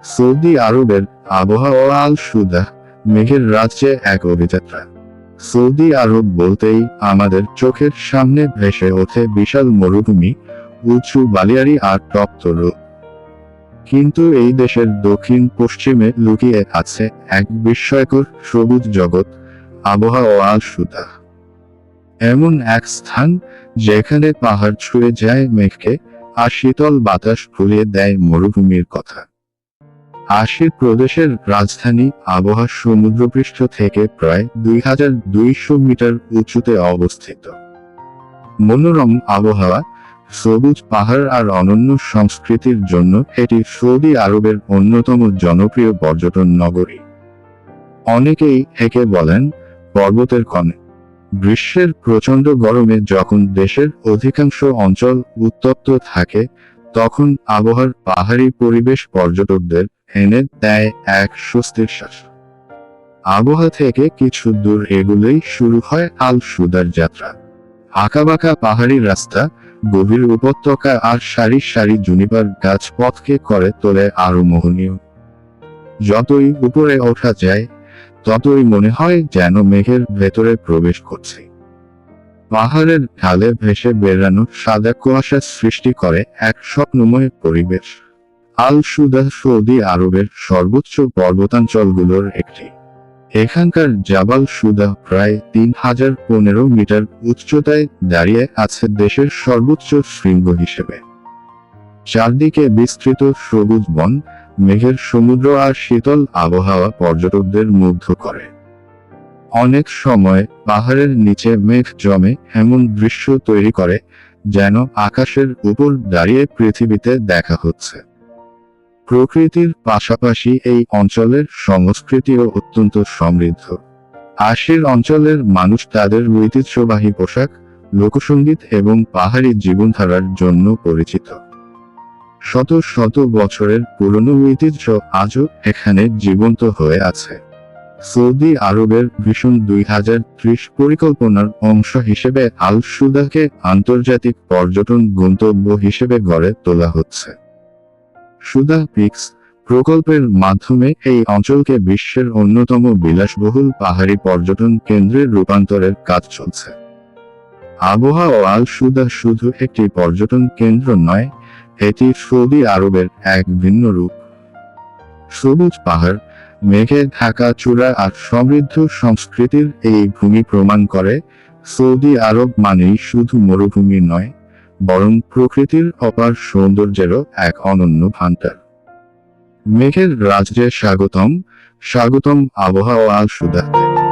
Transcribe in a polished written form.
Saudi আরবের আবহাওয়া আল সুদাহ মেঘের রাজ্যে এক অভিযাত্রা। সৌদি আরব বলতেই আমাদের চোখের সামনে ভেসে ওঠে বিশাল মরুভূমি, উঁচু বালিয়াড়ি আর তপ্ত রোদ। কিন্তু এই দেশের দক্ষিণ পশ্চিমে লুকিয়ে আছে এক বিস্ময়কর সবুজ জগৎ, আবহাওয়া আল সুদাহ। এমন এক স্থান যেখানে পাহাড় ছুঁয়ে যায় মেঘকে, আর শীতল বাতাস ভুলিয়ে দেয় মরুভূমির কথা। আশির প্রদেশের রাজধানী আবহা সমুদ্রপৃষ্ঠ থেকে প্রায় 2200 মিটার উঁচুতে অবস্থিত। মনোরম আবহাওয়া, সবুজ পাহাড় আর অনন্য সংস্কৃতির জন্য এটি সৌদি আরবের অন্যতম জনপ্রিয় পর্যটন নগরী। অনেকেই একে বলেন পর্বতের কনে। গ্রীষ্মের প্রচণ্ড গরমে যখন দেশের অধিকাংশ অঞ্চল উত্তপ্ত থাকে, তখন আবহাওয়ার পাহাড়ি পরিবেশ পর্যটকদের এনে দেয় এক স্বস্তির শ্বাস। আবহাওয়া থেকে কিছু দূর এগুলোই শুরু হয় আল সুদার যাত্রা। আঁকাবাঁকা পাহাড়ি রাস্তা, গভীর উপত্যকা আর সারি সারি জুনিপার গাছ পথকে করে তোলে আরো মোহনীয়। যতই উপরে ওঠা যায়, ততই মনে হয় যেন মেঘের ভেতরে প্রবেশ করছি। পাহাড়ের ঢালে ভেসে বেড়ানো সাদা কুয়াশা সৃষ্টি করে এক স্বপ্নময় পরিবেশ। আল সুদাহ সৌদি আরবের সর্বোচ্চ পর্বতাঞ্চলগুলোর একটি। এখানকার জাবাল সুদাহ প্রায় 3015 মিটার উচ্চতায় দাঁড়িয়ে আছে দেশের সর্বোচ্চ শৃঙ্গ হিসেবে। চারদিকে বিস্তৃত সবুজ বন, মেঘের সমুদ্র আর শীতল আবহাওয়া পর্যটকদের মুগ্ধ করে। অনেক সময় পাহাড়ের নিচে মেঘ জমে এমন দৃশ্য তৈরি করে যেন আকাশের উপর দাঁড়িয়ে পৃথিবীতে দেখা হচ্ছে। প্রকৃতির পাশাপাশি এই অঞ্চলের সংস্কৃতিও অত্যন্ত সমৃদ্ধ। আশির অঞ্চলের মানুষ তাদের ঐতিহ্যবাহী পোশাক, লোকসঙ্গীত এবং পাহাড়ি জীবনধারার জন্য পরিচিত। শত শত বছরের পুরনো ঐতিহ্য আজও এখানে জীবন্ত হয়ে আছে। সৌদি আরবের ভিশন 2030 পরিকল্পনার অংশ হিসেবে আল সুদাহকে আন্তর্জাতিক পর্যটন গন্তব্য হিসেবে গড়ে তোলা হচ্ছে। সুদাহ পিকস প্রকল্পের মাধ্যমে এই অঞ্চলকে বিশ্বের অন্যতম বিলাসবহুল পাহাড়ি পর্যটন কেন্দ্রে রূপান্তরের কাজ চলছে। আবহাওয়া আল সুদাহ শুধু একটি পর্যটন কেন্দ্র নয়, এটি সৌদি আরবের এক ভিন্ন রূপ। সবুজ পাহাড়, মেঘে ঢাকা চূড়া আর সমৃদ্ধ সংস্কৃতির এই ভূমি প্রমাণ করে সৌদি আরব মানেই শুধু মরুভূমি নয়, বরং প্রকৃতির অপার সৌন্দর্যেরও এক অনন্য ভান্ডার। মেঘের রাজ্যে স্বাগতম, স্বাগতম আবহাওয়া আল সুদাহতে।